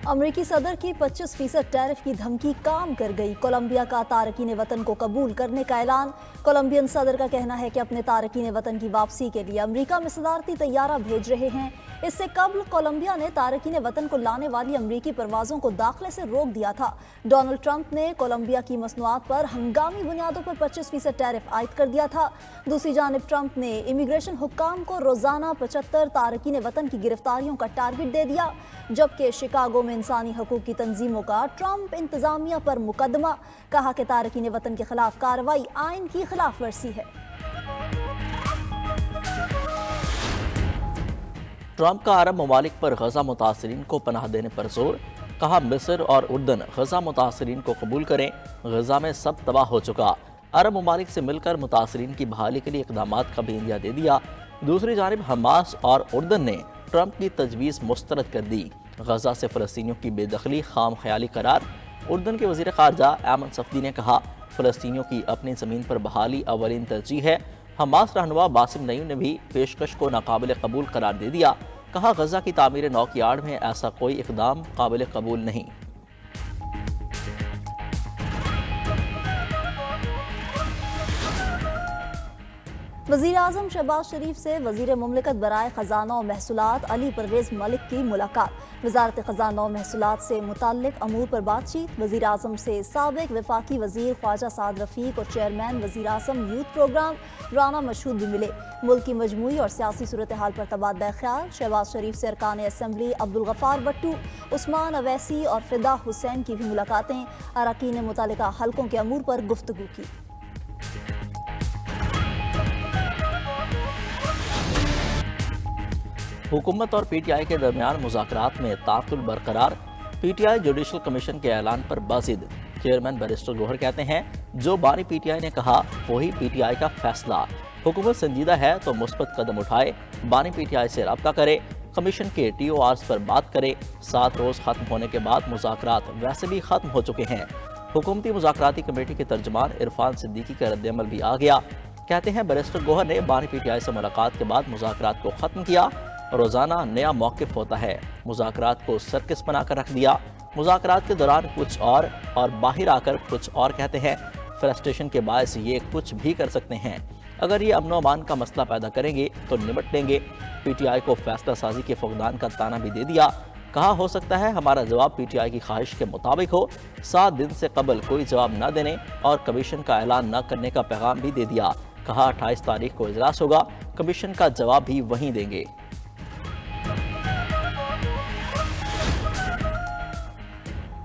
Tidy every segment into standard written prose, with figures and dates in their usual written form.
امریکی صدر کی 25% ٹیرف کی دھمکی کام کر گئی۔ کولمبیا کا تارکین وطن کو قبول کرنے کا اعلان۔ کولمبین صدر کا کہنا ہے کہ اپنے تارکین وطن کی واپسی کے لیے امریکہ میں صدارتی طیارہ بھیج رہے ہیں۔ اس سے قبل کولمبیا نے تارکین وطن کو لانے والی امریکی پروازوں کو داخلے سے روک دیا تھا۔ ڈونلڈ ٹرمپ نے کولمبیا کی مصنوعات پر ہنگامی بنیادوں پر 25% ٹیرف عائد کر دیا تھا۔ دوسری جانب ٹرمپ نے امیگریشن حکام کو روزانہ 75 تارکین وطن کی گرفتاریوں کا ٹارگٹ دے دیا، جبکہ شکاگو میں انسانی حقوق کی تنظیموں کا ٹرمپ انتظامیہ پر مقدمہ، کہا کہ تارکین وطن کے خلاف کارروائی آئین کی خلاف ورزی ہے۔ ٹرمپ کا عرب ممالک پر غزہ متاثرین کو پناہ دینے پر زور، کہا مصر اور اردن غزہ متاثرین کو قبول کریں، غزہ میں سب تباہ ہو چکا۔ عرب ممالک سے مل کر متاثرین کی بحالی کے لیے اقدامات کا بیانیہ دے دیا۔ دوسری جانب حماس اور اردن نے ٹرمپ کی تجویز مسترد کر دی۔ غزہ سے فلسطینیوں کی بے دخلی خام خیالی قرار۔ اردن کے وزیر خارجہ ایمن صفدی نے کہا فلسطینیوں کی اپنی زمین پر بحالی اولین ترجیح ہے۔ حماس رہنما باسم نعیم نے بھی پیشکش کو ناقابل قبول قرار دے دیا، کہا غزہ کی تعمیر نو کی آڑ میں ایسا کوئی اقدام قابل قبول نہیں۔ وزیر اعظم شہباز شریف سے وزیر مملکت برائے خزانہ و محصولات علی پرویز ملک کی ملاقات۔ وزارت خزانہ و محصولات سے متعلق امور پر بات چیت۔ وزیر اعظم سے سابق وفاقی وزیر خواجہ سعد رفیق اور چیئرمین وزیر اعظم یوتھ پروگرام رانا مشہود بھی ملے۔ ملک کی مجموعی اور سیاسی صورتحال پر تبادلہ خیال۔ شہباز شریف سے ارکان اسمبلی عبدالغفار بٹو، عثمان اویسی اور فدا حسین کی بھی ملاقاتیں، اراکین نے متعلقہ حلقوں کے امور پر گفتگو کی۔ حکومت اور پی ٹی آئی کے درمیان مذاکرات میں تعطل برقرار۔ P T I judicial commission کے اعلان پر بازد۔ چیئرمین بیرسٹر گوہر کہتے ہیں جو بانی پی ٹی آئی نے کہا وہی پی ٹی آئی کا فیصلہ۔ حکومت سنجیدہ ہے تو مثبت قدم اٹھائے، بانی پی ٹی آئی سے رابطہ کرے، کمیشن کے ٹی او آرز پر بات کرے۔ 7 روز ختم ہونے کے بعد مذاکرات ویسے بھی ختم ہو چکے ہیں۔ حکومتی مذاکراتی کمیٹی کے ترجمان عرفان صدیقی کا رد عمل بھی آ گیا۔ کہتے ہیں بیرسٹر گوہر نے بانی پی ٹی آئی سے ملاقات کے بعد مذاکرات کو ختم کیا۔ روزانہ نیا موقف ہوتا ہے، مذاکرات کو سرکس بنا کر رکھ دیا۔ مذاکرات کے دوران کچھ اور باہر آ کر کچھ اور کہتے ہیں۔ فرسٹریشن کے باعث یہ کچھ بھی کر سکتے ہیں۔ اگر یہ امن و امان کا مسئلہ پیدا کریں گے تو نمٹ لیں گے۔ پی ٹی آئی کو فیصلہ سازی کے فقدان کا طعنہ بھی دے دیا۔ کہا ہو سکتا ہے ہمارا جواب پی ٹی آئی کی خواہش کے مطابق ہو۔ 7 دن سے قبل کوئی جواب نہ دینے اور کمیشن کا اعلان نہ کرنے کا پیغام بھی دے دیا۔ کہا 28 تاریخ کو اجلاس ہوگا، کمیشن کا جواب بھی وہیں دیں گے۔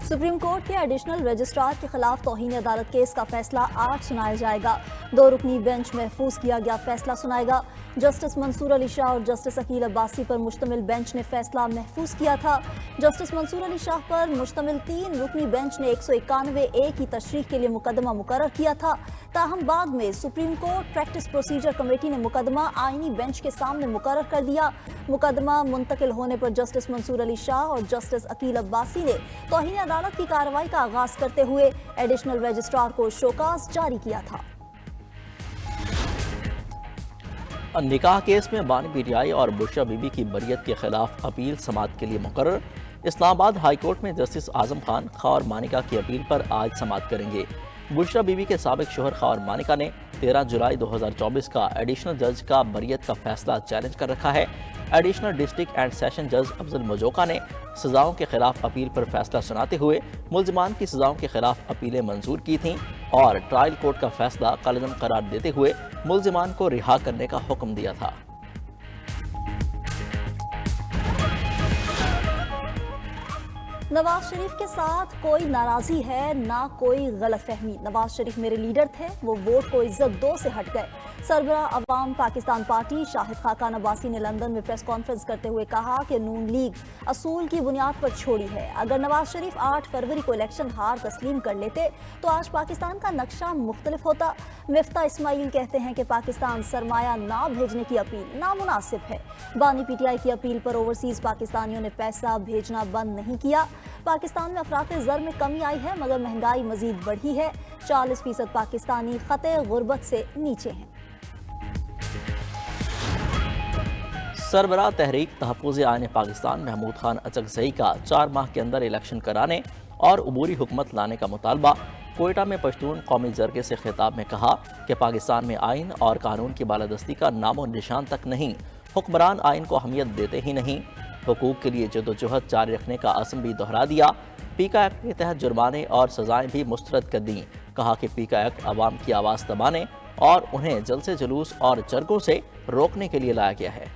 سپریم کورٹ کے ایڈیشنل رجسٹرار کے خلاف توہین عدالت کیس کا فیصلہ آج سنایا جائے گا۔ 2 رکنی بینچ محفوظ کیا گیا فیصلہ سنائے گا۔ جسٹس منصور علی شاہ اور جسٹس عقیل عباسی پر مشتمل بینچ نے فیصلہ محفوظ کیا تھا۔ جسٹس منصور علی شاہ پر مشتمل 3 رکنی بینچ نے 191A کی تشریح کے لیے مقدمہ مقرر کیا تھا، تاہم بعد میں supreme court practice procedure committee نے مقدمہ آئینی بینچ کے سامنے مقرر کر دیا۔ مقدمہ منتقل ہونے پر جسٹس منصور علی شاہ اور جسٹس عقیل عباسی نے توہین عدالت کی کارروائی کا آغاز کرتے ہوئے ایڈیشنل رجسٹرار کو شوکاز جاری کیا تھا۔ نکاح کیس میں بانی پی ٹی آئی اور بشرا بی بی کی بریت کے خلاف اپیل سماعت کے لیے مقرر۔ اسلام آباد ہائی کورٹ میں جسٹس اعظم خان خواہ اور مانکا کی اپیل پر آج سماعت کریں گے۔ بشرا بی بی کے سابق شوہر خواہ اور مانکا نے 13 جولائی 2024 کا ایڈیشنل جج کا بریت کا فیصلہ چیلنج کر رکھا ہے۔ ایڈیشنل ڈسٹرکٹ اینڈ سیشن جج افضل مجوکا نے سزاؤں کے خلاف اپیل پر فیصلہ سناتے ہوئے ملزمان کی سزاؤں کے خلاف اپیلیں منظور کی تھیں اور ٹرائل کورٹ کا فیصلہ کالعدم قرار دیتے ہوئے ملزمان کو رہا کرنے کا حکم دیا تھا۔ نواز شریف کے ساتھ کوئی ناراضی ہے نہ کوئی غلط فہمی۔ نواز شریف میرے لیڈر تھے، وہ ووٹ کو عزت دو سے ہٹ گئے۔ سربراہ عوام پاکستان پارٹی شاہد خاقان عباسی نے لندن میں پریس کانفرنس کرتے ہوئے کہا کہ نون لیگ اصول کی بنیاد پر چھوڑی ہے۔ اگر نواز شریف 8 فروری کو الیکشن ہار تسلیم کر لیتے تو آج پاکستان کا نقشہ مختلف ہوتا۔ مفتاح اسماعیل کہتے ہیں کہ پاکستان سرمایہ نہ بھیجنے کی اپیل نامناسب ہے۔ بانی پی ٹی آئی کی اپیل پر اوورسیز پاکستانیوں نے پیسہ بھیجنا بند نہیں کیا۔ پاکستان میں افراط زر میں کمی آئی ہے مگر مہنگائی مزید بڑھی ہے۔ 40% پاکستانی خطے غربت سے نیچے ہیں۔ سربراہ تحریک تحفظ آئین پاکستان محمود خان اچکزئی کا 4 ماہ کے اندر الیکشن کرانے اور عبوری حکومت لانے کا مطالبہ۔ کوئٹہ میں پشتون قومی جرگے سے خطاب میں کہا کہ پاکستان میں آئین اور قانون کی بالادستی کا نام و نشان تک نہیں، حکمران آئین کو اہمیت دیتے ہی نہیں۔ حقوق کے لیے جدوجہد جاری رکھنے کا عزم بھی دہرا دیا۔ پیکا ایکٹ کے تحت جرمانے اور سزائیں بھی مسترد کر دیں۔ کہا کہ پیکا ایکٹ عوام کی آواز دبانے اور انہیں جلسے جلوس اور جرگوں سے روکنے کے لیے لایا گیا ہے۔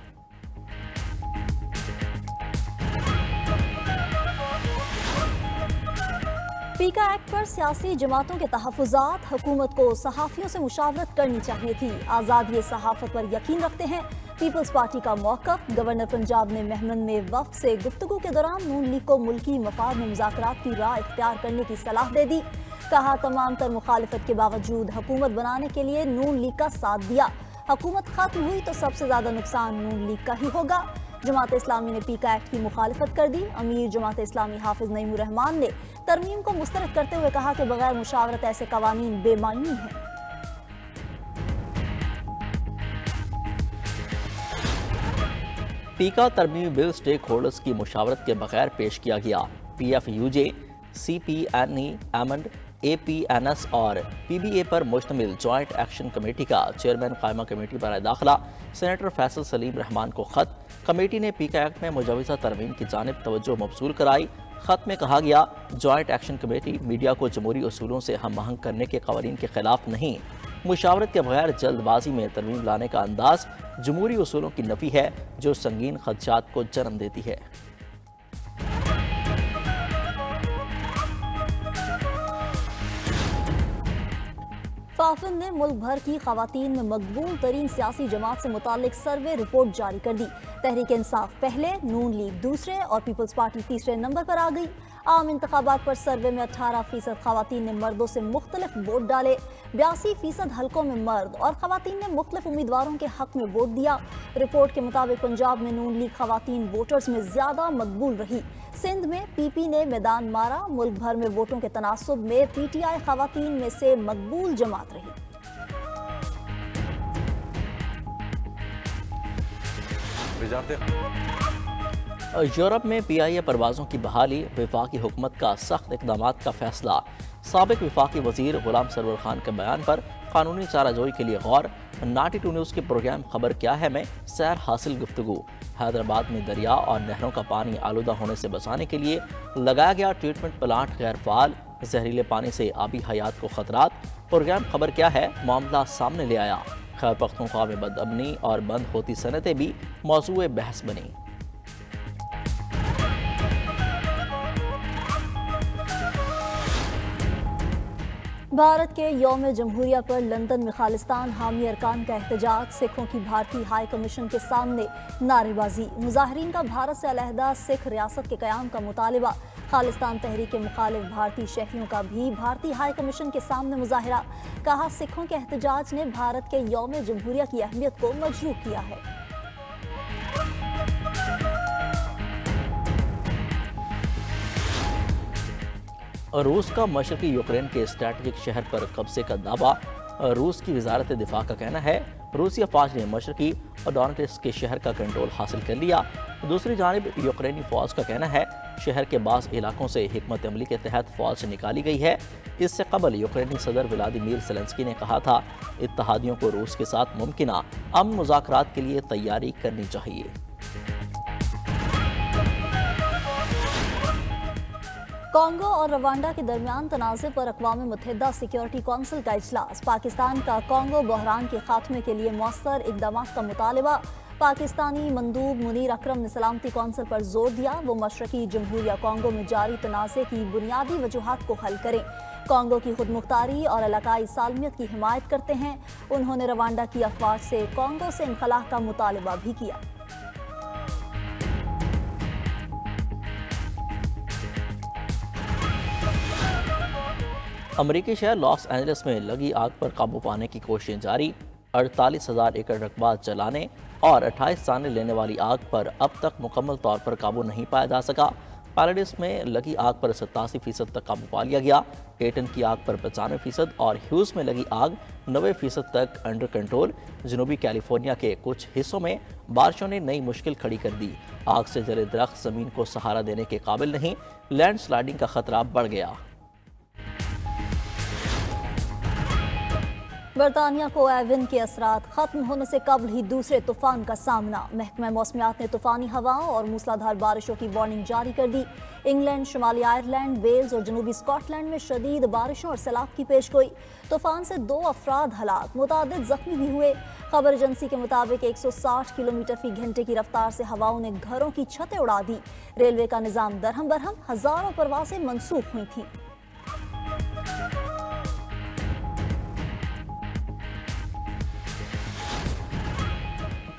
پیکا ایکٹ پر سیاسی جماعتوں کے تحفظات، حکومت کو صحافیوں سے مشاورت کرنی چاہیے تھی۔ آزادی صحافت پر یقین رکھتے ہیں۔ پیپلز پارٹی کا موقف۔ گورنر پنجاب نے مہمند میں وفد سے گفتگو کے دوران نون لیگ کو ملکی مفاد میں مذاکرات کی راہ اختیار کرنے کی صلاح دے دی۔ کہا تمام تر مخالفت کے باوجود حکومت بنانے کے لیے نون لیگ کا ساتھ دیا۔ حکومت ختم ہوئی تو سب سے زیادہ نقصان نون لیگ کا ہی ہوگا۔ جماعت اسلامی نے پیکا ایکٹ کی مخالفت کر دی۔ امیر جماعت اسلامی حافظ نعیم الرحمان نے ترمیم کو مسترد کرتے ہوئے کہا کہ بغیر مشاورت ایسے قوانین بے معنی ہیں۔ پیکا ترمیمی بل سٹیک ہولڈرز کی مشاورت کے بغیر پیش کیا گیا۔ P F U J, C P N E, AMEND, A P N S اور پی بی اے پر مشتمل جوائنٹ ایکشن کمیٹی کا چیئرمین قائمہ کمیٹی برائے داخلہ سینیٹر فیصل سلیم رحمان کو خط۔ کمیٹی نے پیکا ایکٹ میں مجوزہ ترمیم کی جانب توجہ مبذول کرائی۔ خط میں کہا گیا جوائنٹ ایکشن کمیٹی میڈیا کو جمہوری اصولوں سے ہم آہنگ کرنے کے قوانین کے خلاف نہیں، مشاورت کے بغیر جلد بازی میں ترمیم لانے کا انداز جمہوری اصولوں کی نفی ہے جو سنگین خدشات کو جنم دیتی ہے۔ فافن نے ملک بھر کی خواتین میں مقبول ترین سیاسی جماعت سے متعلق سروے رپورٹ جاری کر دی۔ تحریک انصاف پہلے، نون لیگ دوسرے اور پیپلز پارٹی تیسرے نمبر پر آ گئی۔ عام انتخابات پر سروے میں 18% خواتین نے مردوں سے مختلف ووٹ ڈالے۔ 82% حلقوں میں مرد اور خواتین نے مختلف امیدواروں کے حق میں ووٹ دیا۔ رپورٹ کے مطابق پنجاب میں نون لیگ خواتین ووٹرز میں زیادہ مقبول رہی۔ سندھ میں پی پی نے میدان مارا۔ ملک بھر میں ووٹوں کے تناسب میں پی ٹی آئی خواتین میں سے مقبول جماعت رہی۔ یورپ میں پی آئی اے پروازوں کی بحالی، وفاقی حکومت کا سخت اقدامات کا فیصلہ۔ سابق وفاقی وزیر غلام سرور خان کے بیان پر قانونی چارہ جوئی کے لیے غور۔ 92 نیوز کے پروگرام خبر کیا ہے میں سیر حاصل گفتگو۔ حیدرآباد میں دریا اور نہروں کا پانی آلودہ ہونے سے بچانے کے لیے لگایا گیا ٹریٹمنٹ پلانٹ غیر فعال، زہریلے پانی سے آبی حیات کو خطرات۔ پروگرام خبر کیا ہے معاملہ سامنے لے آیا۔ خیبر پختونخوا میں بدامنی اور بند ہوتی صنعتیں بھی موضوع بحث بنی۔ بھارت کے یوم جمہوریہ پر لندن میں خالصتان حامی ارکان کا احتجاج، سکھوں کی بھارتی ہائی کمیشن کے سامنے نعرے بازی، مظاہرین کا بھارت سے علیحدہ سکھ ریاست کے قیام کا مطالبہ، خالصتان تحریک کے مخالف بھارتی شہریوں کا بھی بھارتی ہائی کمیشن کے سامنے مظاہرہ، کہا سکھوں کے احتجاج نے بھارت کے یوم جمہوریہ کی اہمیت کو مجروح کیا ہے۔ روس کا مشرقی یوکرین کے اسٹریٹجک شہر پر قبضے کا دعویٰ۔ روس کی وزارت دفاع کا کہنا ہے روسی افواج نے مشرقی ڈونیٹسک کے شہر کا کنٹرول حاصل کر لیا۔ دوسری جانب یوکرینی فوج کا کہنا ہے شہر کے بعض علاقوں سے حکمت عملی کے تحت فوج نکالی گئی ہے۔ اس سے قبل یوکرینی صدر ولادیمیر زیلنسکی نے کہا تھا اتحادیوں کو روس کے ساتھ ممکنہ امن مذاکرات کے لیے تیاری کرنی چاہیے۔ کانگو اور روانڈا کے درمیان تنازع پر اقوام متحدہ سیکیورٹی کونسل کا اجلاس، پاکستان کا کانگو بحران کے خاتمے کے لیے مؤثر اقدامات کا مطالبہ۔ پاکستانی مندوب منیر اکرم نے سلامتی کونسل پر زور دیا وہ مشرقی جمہوریہ کانگو میں جاری تنازع کی بنیادی وجوہات کو حل کریں، کانگو کی خود مختاری اور علاقائی سالمیت کی حمایت کرتے ہیں۔ انہوں نے روانڈا کی افواج سے کانگو سے انخلاء کا مطالبہ بھی کیا۔ امریکی شہر لاس اینجلس میں لگی آگ پر قابو پانے کی کوششیں جاری۔ 48,000 ایکڑ رقبہ جلانے اور 28 سانے لینے والی آگ پر اب تک مکمل طور پر قابو نہیں پایا جا سکا۔ پیراڈائز میں لگی آگ پر 87% تک قابو پا لیا گیا، ایٹن کی آگ پر 95% اور ہیوز میں لگی آگ 90% تک انڈر کنٹرول۔ جنوبی کیلیفورنیا کے کچھ حصوں میں بارشوں نے نئی مشکل کھڑی کر دی، آگ سے جلے درخت زمین کو سہارا دینے کے قابل نہیں، لینڈ سلائڈنگ کا خطرہ بڑھ گیا۔ برطانیہ کو ایون کے اثرات ختم ہونے سے قبل ہی دوسرے طوفان کا سامنا، محکمہ موسمیات نے طوفانی ہواؤں اور موسلادھار بارشوں کی وارننگ جاری کر دی۔ انگلینڈ، شمالی آئرلینڈ، ویلز اور جنوبی اسکاٹ لینڈ میں شدید بارشوں اور سیلاب کی پیشگوئی۔ طوفان سے 2 افراد ہلاک، متعدد زخمی بھی ہوئے۔ خبر ایجنسی کے مطابق 160 کلومیٹر فی گھنٹے کی رفتار سے ہواؤں نے گھروں کی چھتیں اڑا دی، ریلوے کا نظام درہم برہم، ہزاروں پروازیں منسوخ ہوئی تھیں۔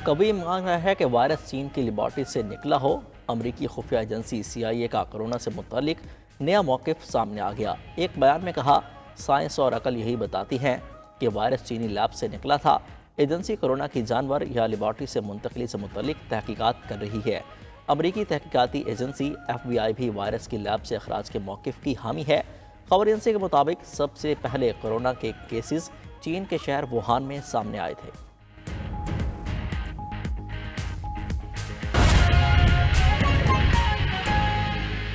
کبھی امکان ہے کہ وائرس چین کی لیبارٹری سے نکلا ہو۔ امریکی خفیہ ایجنسی CIA کا کورونا سے متعلق نیا موقف سامنے آ گیا۔ ایک بیان میں کہا، سائنس اور عقل یہی بتاتی ہیں کہ وائرس چینی لیب سے نکلا تھا۔ ایجنسی کورونا کی جانور یا لیبارٹری سے منتقلی سے متعلق تحقیقات کر رہی ہے۔ امریکی تحقیقاتی ایجنسی FBI بھی وائرس کی لیب سے اخراج کے موقف کی حامی ہے۔ خبر ایجنسی کے مطابق سب سے پہلے کورونا کے کیسز چین کے شہر ووہان میں سامنے آئے تھے۔